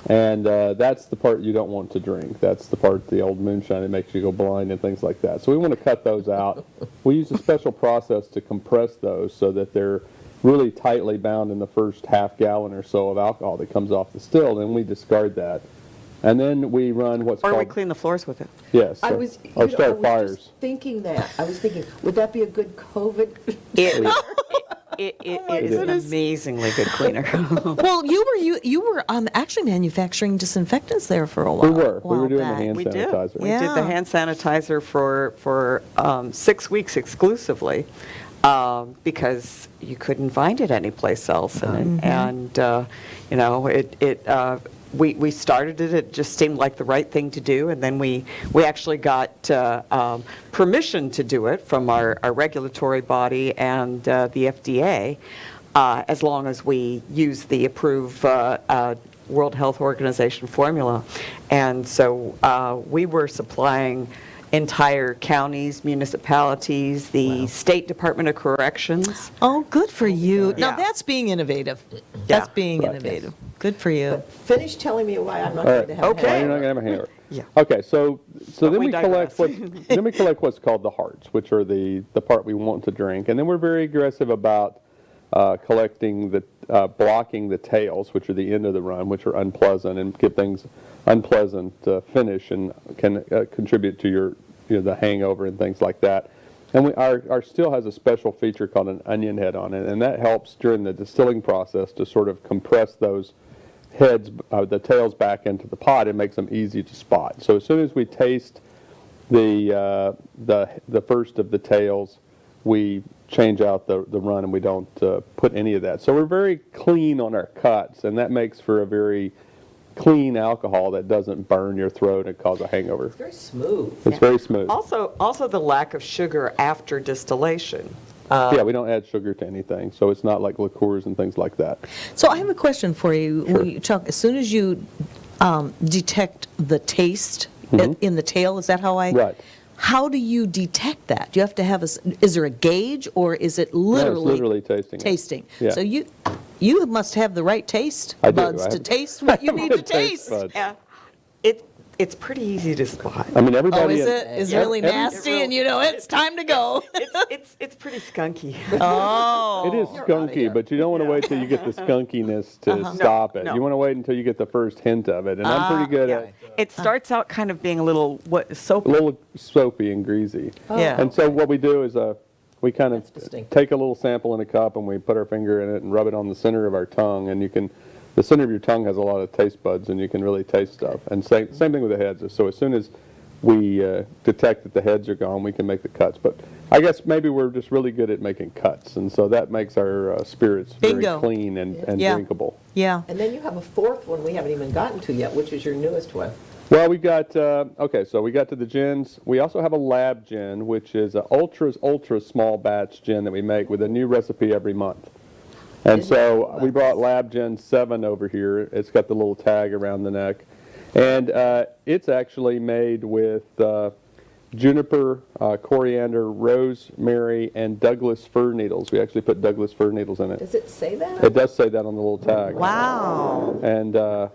And that's the part you don't want to drink. That's the part, the old moonshine, that makes you go blind and things like that. So we want to cut those out. We use a special process to compress those so that they're really tightly bound in the first half gallon or so of alcohol that comes off the still. Then we discard that. And then we run what's Or called... we clean the floors with it. Yes. I or- was, or start I fires. was just thinking that. I was thinking, would that be a good COVID? It is an amazingly good cleaner. Well, you were actually manufacturing disinfectants there for a while. We were. We while were doing the back. hand We did. sanitizer. We did the Yeah. hand sanitizer for 6 weeks exclusively because you couldn't find it anyplace else. And you know, we started it. It just seemed like the right thing to do, and then we actually got permission to do it from our regulatory body and the FDA, as long as we use the approved World Health Organization formula. And so we were supplying entire counties, municipalities, the State Department of Corrections. Oh, good for you. Now Yeah. that's being innovative. That's Yeah. being innovative. Good for you. Finish telling me why I'm not All going right. to have Okay. Well, a you're not gonna have a hangover. Yeah. Okay, so then we we collect digress. what's called the hearts, which are the part we want to drink, and then we're very aggressive about collecting the blocking the tails, which are the end of the run, which are unpleasant and give things unpleasant finish and can contribute to your the hangover and things like that. And our still has a special feature called an onion head on it, and that helps during the distilling process to sort of compress those heads, the tails back into the pot. It makes them easy to spot. So as soon as we taste the first of the tails, we change out the run, and we don't put any of that. So we're very clean on our cuts, and that makes for a very clean alcohol that doesn't burn your throat and cause a hangover. It's very smooth. It's very smooth. Also the lack of sugar after distillation. Yeah, we don't add sugar to anything, so it's not like liqueurs and things like that. So I have a question for you. Sure. Chuck, as soon as you detect the taste in the tail, is that how Right. How do you detect that? Do you have to have is there a gauge, or is it No, literally it's literally tasting it. tasting? Yeah. So you must have the right taste I do. buds I to have- taste what you I need have to taste taste. buds. Yeah, it's pretty easy to spot. I mean, Oh, everybody. is it? Is it really nasty, and you know it's time to go? It's pretty skunky. Oh. It is skunky, but you don't want to wait till you get the skunkiness to stop it. No. You want to wait until you get the first hint of it, and I'm pretty good at It starts out kind of being a little a soapy. little soapy and greasy. Yeah. And so what we do is we kind of That's distinctive. take a little sample in a cup, and we put our finger in it and rub it on the center of our tongue, and the center of your tongue has a lot of taste buds, and you can really taste stuff. And same thing with the heads. So as soon as we detect that the heads are gone, we can make the cuts. But I guess maybe we're just really good at making cuts, and so that makes our spirits Bingo. very clean and Yeah. drinkable. Yeah. And then you have a fourth one we haven't even gotten to yet, which is your newest one. Well, we got, okay, so we got to the gins. We also have a lab gin, which is an ultra small batch gin that we make with a new recipe every month. And so we brought Lab Gin 7 over here. It's got the little tag around the neck. And it's actually made with juniper, coriander, rosemary, and Douglas fir needles. We actually put Douglas fir needles in it. Does it say that? It does say that on the little tag. Wow. And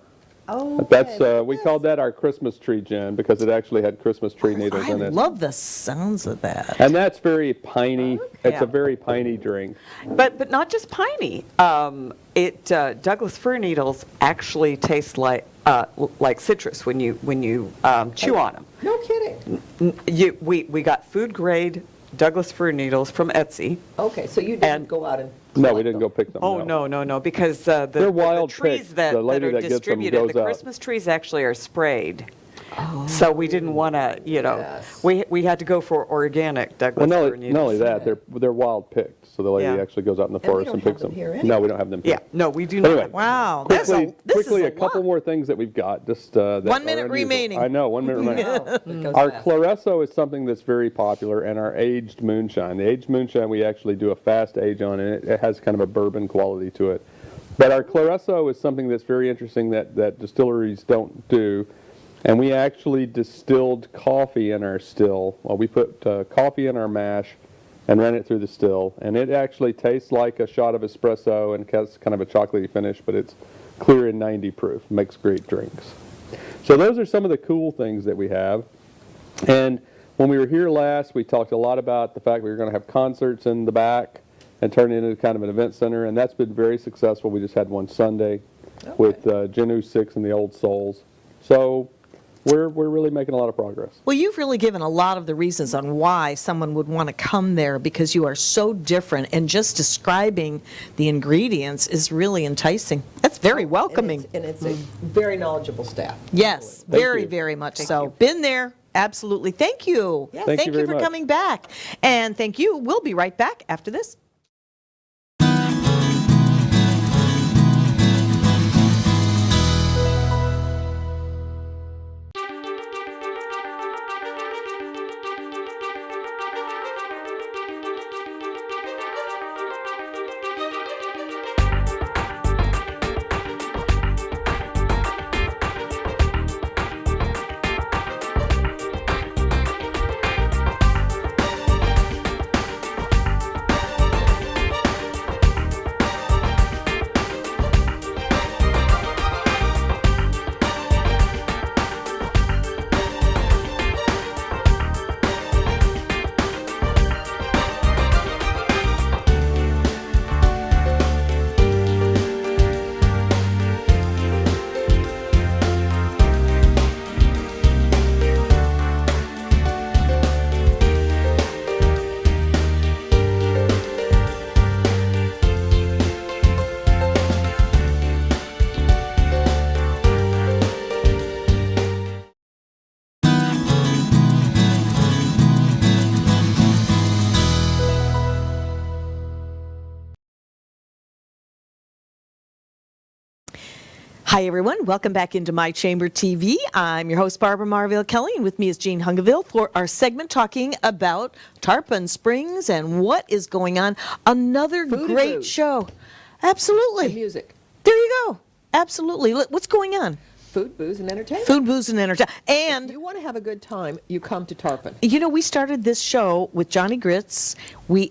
Oh, that's we called that our Christmas tree gin because it actually had Christmas tree needles I in it. love the sounds of that. And that's very piney. It's Yeah. a very piney drink. But not just piney. Douglas fir needles actually taste like citrus when you chew on them. no kidding. We got food grade Douglas fir needles from Etsy. Okay, so you didn't And- go out and No, we didn't go pick them. Oh, no, because the wild trees picks. that The lady are that gets them distributed, goes the out. Christmas trees actually are sprayed. So we didn't want to, Yes. we had to go for organic Douglas Well, fir needles. not only that, they're wild picked. So the lady Yeah. actually goes out in the we forest don't and have picks them them. here No, we don't have them here. Yeah, no, we do not. Anyway, Wow. quickly, this is a couple more things that we've got. Just that 1 are minute unusual. remaining. I know, 1 minute remaining. It goes Our fast. Claresso is something that's very popular, and our aged moonshine. The aged moonshine, we actually do a fast age on, and it has kind of a bourbon quality to it. But our Claresso is something that's very interesting that distilleries don't do. And we actually distilled coffee in our still. Well, we put coffee in our mash and ran it through the still. And it actually tastes like a shot of espresso and has kind of a chocolatey finish, but it's clear and 90 proof. Makes great drinks. So those are some of the cool things that we have. And when we were here last, we talked a lot about the fact we were going to have concerts in the back and turn it into kind of an event center, and that's been very successful. We just had one Sunday with Genu 6 and the Old Souls. So we're really making a lot of progress. Well, you've really given a lot of the reasons on why someone would want to come there, because you are so different, and just describing the ingredients is really enticing. That's very welcoming. And it's a very knowledgeable staff. Yes, Thank very, you. very much so. Been there, absolutely. Thank you. Yes. Thank you very for much. coming back. And thank you. We'll be right back after this. Hi, everyone. Welcome back into My Chamber TV. I'm your host, Barbara Marville Kelly, and with me is Jean Hungiville for our segment talking about Tarpon Springs and what is going on. Another Food and great booze. show. Absolutely. And music. There you go. Absolutely. What's going on? Food, booze, and entertainment. Food, booze, and entertainment. If And you want to have a good time, you come to Tarpon. you know, we started this show with Johnny Grits.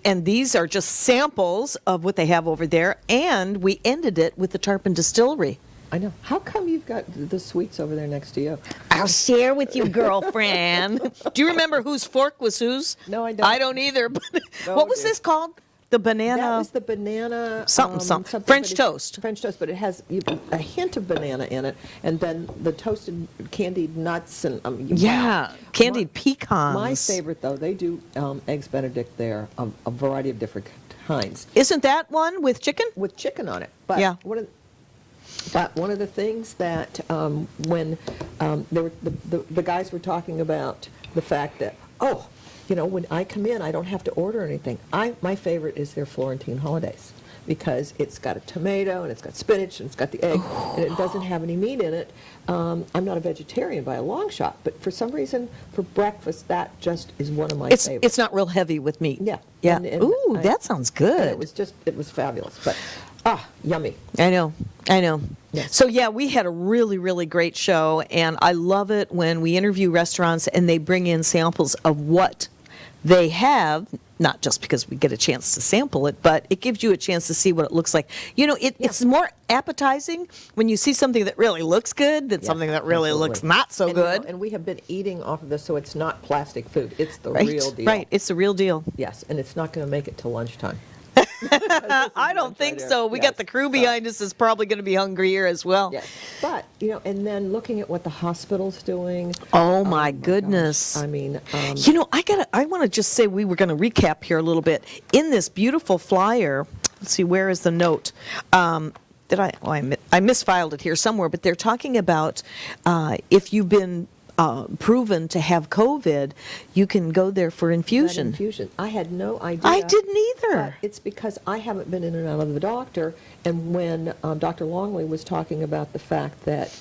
And these are just samples of what they have over there. And we ended it with the Tarpon Distillery. I know. How come you've got the sweets over there next to you? I'll share with you, girlfriend. Do you remember whose fork was whose? No, I don't. I don't either. But Oh, what was dear. this called? The banana. That was the banana Something. but French it's- toast. French toast, but it has a hint of banana in it, and then the toasted candied nuts and Yeah, candied pecans. My favorite though, they do eggs Benedict there, a variety of different kinds Isn't that one with chicken? with chicken on it. But Yeah. one of the things that when the guys were talking about the fact that, when I come in, I don't have to order anything. My favorite is their Florentine holidays, because it's got a tomato and it's got spinach and it's got the egg and it doesn't have any meat in it. I'm not a vegetarian by a long shot, but for some reason for breakfast that just is one of my favorites. It's not real heavy with meat. Yeah. Yeah. And Ooh, I- that sounds and good. it was fabulous. But yummy. I know. Yes. So yeah, we had a really, really great show, and I love it when we interview restaurants and they bring in samples of what they have, not just because we get a chance to sample it, but it gives you a chance to see what it looks like. You know, it's more appetizing when you see something that really looks good than something that really absolutely. looks not so And, good. and we have been eating off of this, so it's not plastic food. It's the Right, real deal. right. It's the real deal. Yes, and it's not going to make it to lunchtime. I don't think so. We got the crew behind us is probably going to be hungrier as well. Yes, but and then looking at what the hospital's doing. Oh my gosh. goodness. I mean, You know, I want to just say we were going to recap here a little bit. In this beautiful flyer, let's see, where is the note? I misfiled it here somewhere, but they're talking about if you've been proven to have COVID, you can go there for that infusion. infusion. I had no idea. I didn't either. But it's because I haven't been in and out of the doctor, and when Dr. Longley was talking about the fact that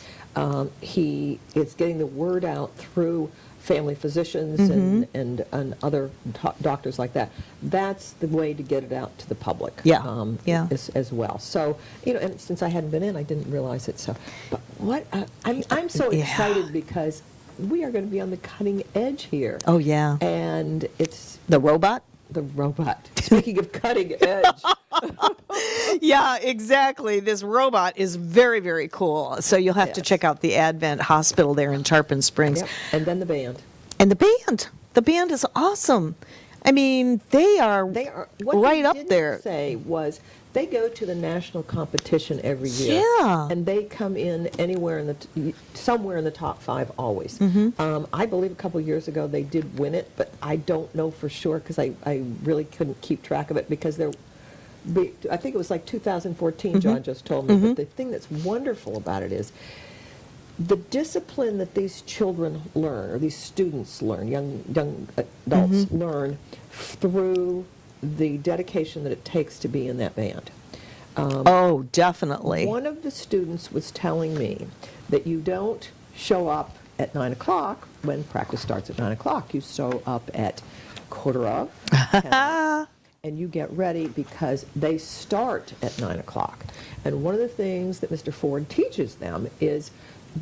he is getting the word out through family physicians Mm-hmm. and other doctors like that, that's the way to get it out to the public. Yeah, yeah. As well. So and since I hadn't been in, I didn't realize it. So, but what I'm so Yeah. excited because we are going to be on the cutting edge here. Oh, yeah. And it's The robot? the robot. Speaking of cutting edge, Yeah, exactly. This robot is very, very cool. So you'll have to Yes. check out the Advent Hospital there in Tarpon Springs. Yep. And then the band. And the band. The band is awesome. I mean, they are What right he up didn't there. say was they go to the national competition every year. Yeah. And they come in anywhere in somewhere in the top 5 always. Mm-hmm. I believe a couple years ago they did win it, but I don't know for sure because I really couldn't keep track of it because I think it was like 2014, Mm-hmm. John just told me. But the thing that's wonderful about it is the discipline that these children learn, or these students learn, young adults Mm-hmm. learn through the dedication that it takes to be in that band. Oh, definitely. One of the students was telling me that you don't show up at 9 o'clock when practice starts at 9 o'clock. You show up at 10:15, and you get ready because they start at 9 o'clock. And one of the things that Mr. Ford teaches them is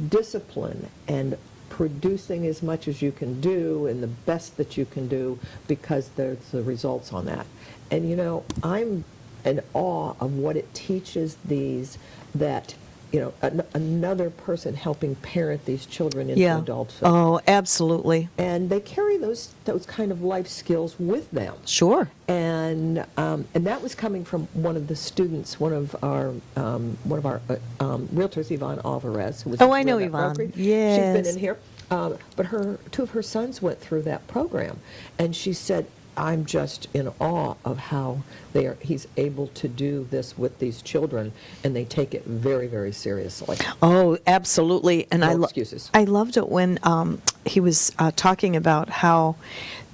discipline and producing as much as you can do and the best that you can do because there's the results on that. And you know, I'm in awe of what it teaches these that, you know, another person helping parent these children into Yeah. adulthood. Oh, absolutely. And they carry those kind of life skills with them. Sure. And that was coming from one of the students, one of our realtors, Yvonne Alvarez, who was Oh, I know in that Yvonne. brokerage. Yes. She's been in here, but two of her sons went through that program, and she said, "I'm just in awe of how he's able to do this with these children, and they take it very, very seriously." Oh, absolutely. And No excuses. I loved it when he was talking about how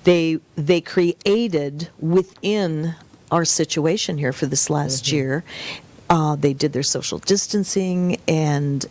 they created within our situation here for this last year. They did their social distancing, and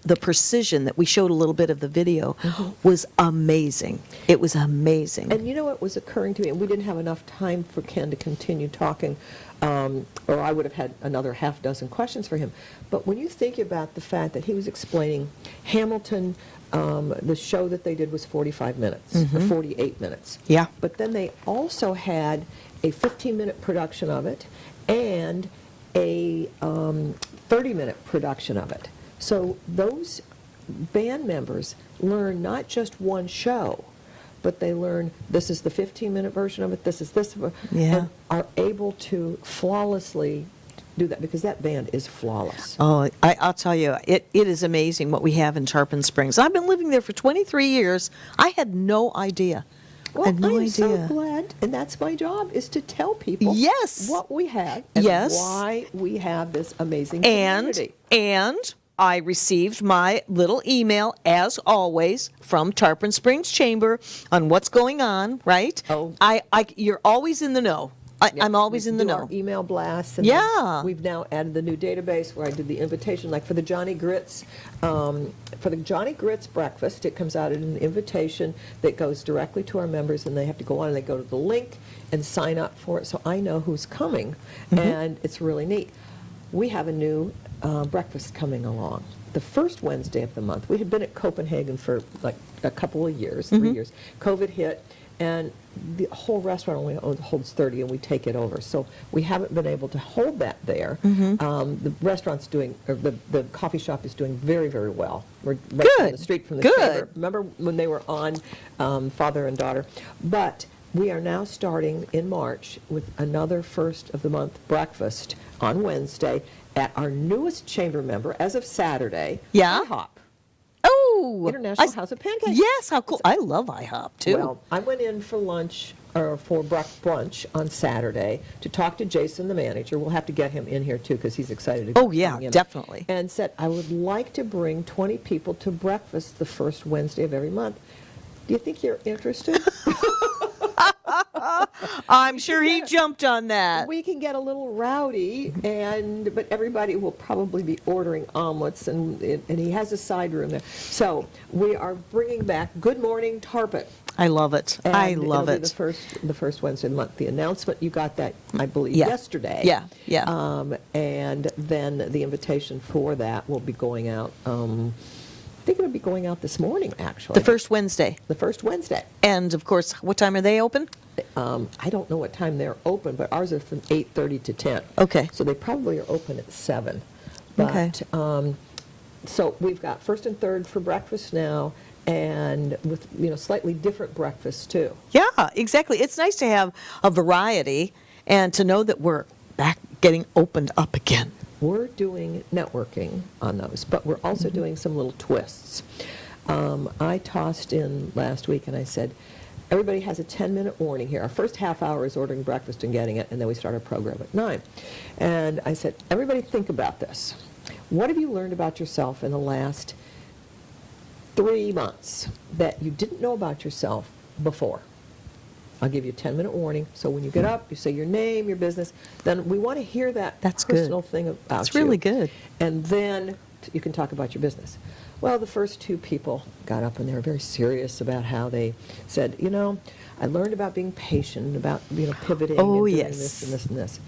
the precision that we showed a little bit of the video was amazing. It was amazing. And you know what was occurring to me, and we didn't have enough time for Ken to continue talking, or I would have had another half dozen questions for him. But when you think about the fact that he was explaining Hamilton, the show that they did was 45 minutes, or 48 minutes. Yeah. But then they also had a 15-minute production of it and a 30-minute production of it. So those band members learn not just one show, but they learn this is the 15-minute version of it, this is this, Yeah. and are able to flawlessly do that because that band is flawless. Oh, I'll tell you, it is amazing what we have in Tarpon Springs. I've been living there for 23 years. I had no idea. Well, I had no I'm so idea. glad, and that's my job, is to tell people Yes. what we have and Yes. why we have this amazing And community. I received my little email, as always, from Tarpon Springs Chamber on what's going on, right? Oh. You're always in the know. I'm always We in the do know. Our email blasts. And Yeah. then we've now added the new database where I did the invitation, like for the Johnny Grits. For the Johnny Grits breakfast, it comes out in an invitation that goes directly to our members, and they have to go on and they go to the link and sign up for it, so I know who's coming, and it's really neat. We have a new breakfast coming along. The first Wednesday of the month. We had been at Copenhagen for like a couple of years, 3 years. COVID hit, and the whole restaurant only holds 30, and we take it over. So we haven't been able to hold that there. The restaurant's doing, or the coffee shop is doing very, very well. We're right down the street from the Good. chamber. Remember when they were on Father and Daughter? But we are now starting in March with another first of the month breakfast on Wednesday at our newest chamber member, as of Saturday, Yeah? IHOP. Oh, International House of Pancakes. Yes, how cool! I love IHOP too. Well, I went in for lunch, or for brunch on Saturday to talk to Jason, the manager. We'll have to get him in here too because he's excited to Oh, yeah, come in. definitely. And said, I would like to bring 20 people to breakfast the first Wednesday of every month. Do you think you're interested? I'm sure he jumped on that. We can get a little rowdy, but everybody will probably be ordering omelets, and he has a side room there. So we are bringing back Good Morning Tarpon. I love it. And I love it'll be it. the first Wednesday of the month. The announcement, you got that, I believe, Yeah. yesterday. Yeah, yeah. And then the invitation for that will be going out, I think it'll be going out this morning, actually. The first Wednesday. The first Wednesday. And of course, what time are they open? I don't know what time they're open, but ours are from 8:30 to 10. Okay. So they probably are open at 7. Okay. But, so we've got first and third for breakfast now, and with, slightly different breakfasts too. Yeah, exactly. It's nice to have a variety and to know that we're back getting opened up again. We're doing networking on those, but we're also doing some little twists. I tossed in last week and I said, everybody has a 10-minute warning here. Our first half hour is ordering breakfast and getting it, and then we start our program at 9. And I said, everybody think about this. What have you learned about yourself in the last 3 months that you didn't know about yourself before? I'll give you a 10-minute warning. So when you get up, you say your name, your business. Then we want to hear that That's good. personal thing about That's you. really good. And then you can talk about your business. Well, the first 2 people got up and they were very serious about how they said, I learned about being patient, about pivoting and doing yes. this and this and this.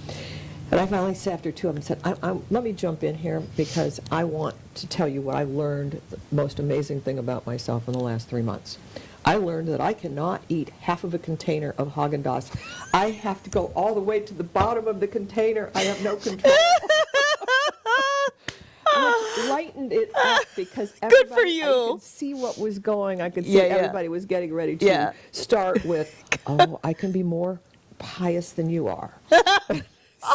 And I finally said, after 2 of them, said, let me jump in here because I want to tell you what I learned, the most amazing thing about myself in the last 3 months. I learned that I cannot eat half of a container of Haagen-Dazs. I have to go all the way to the bottom of the container. I have no control. Which lightened it up because everybody, for you. I could see what was going. I could see Yeah. everybody was getting ready to start with, I can be more pious than you are.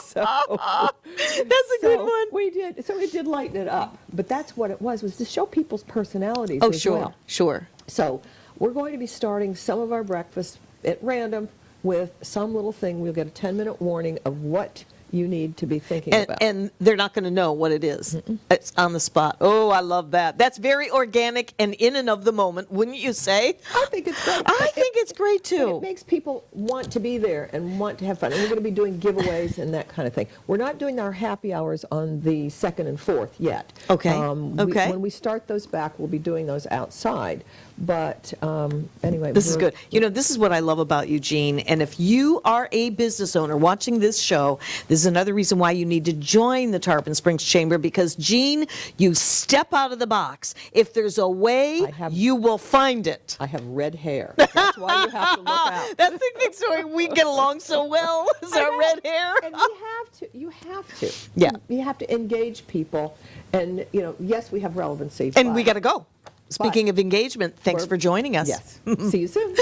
So That's a good one. We did. So it did lighten it up. But that's what it was to show people's personalities Oh, as sure, well. sure. So we're going to be starting some of our breakfasts at random with some little thing. We'll get a 10-minute warning of what you need to be thinking about. And they're not going to know what it is. It's on the spot. Oh, I love that. That's very organic and in and of the moment, wouldn't you say? I think it's great. I think it's great But too. it makes people want to be there and want to have fun. And we're going to be doing giveaways and that kind of thing. We're not doing our happy hours on the 2nd and 4th yet. Okay. When we start those back, we'll be doing those outside. But anyway. This is good. This is what I love about you, Jean. And if you are a business owner watching this show, this is another reason why you need to join the Tarpon Springs Chamber because, Jean, you step out of the box. If there's a way, you will find it. I have red hair. That's why you have to look out. That's the thing. So we get along so well. Is our red hair? And you have to. Yeah. You have to engage people. And, yes, we have relevancy. And we but- got to go. Speaking of engagement, thanks for joining us. Yes. See you soon.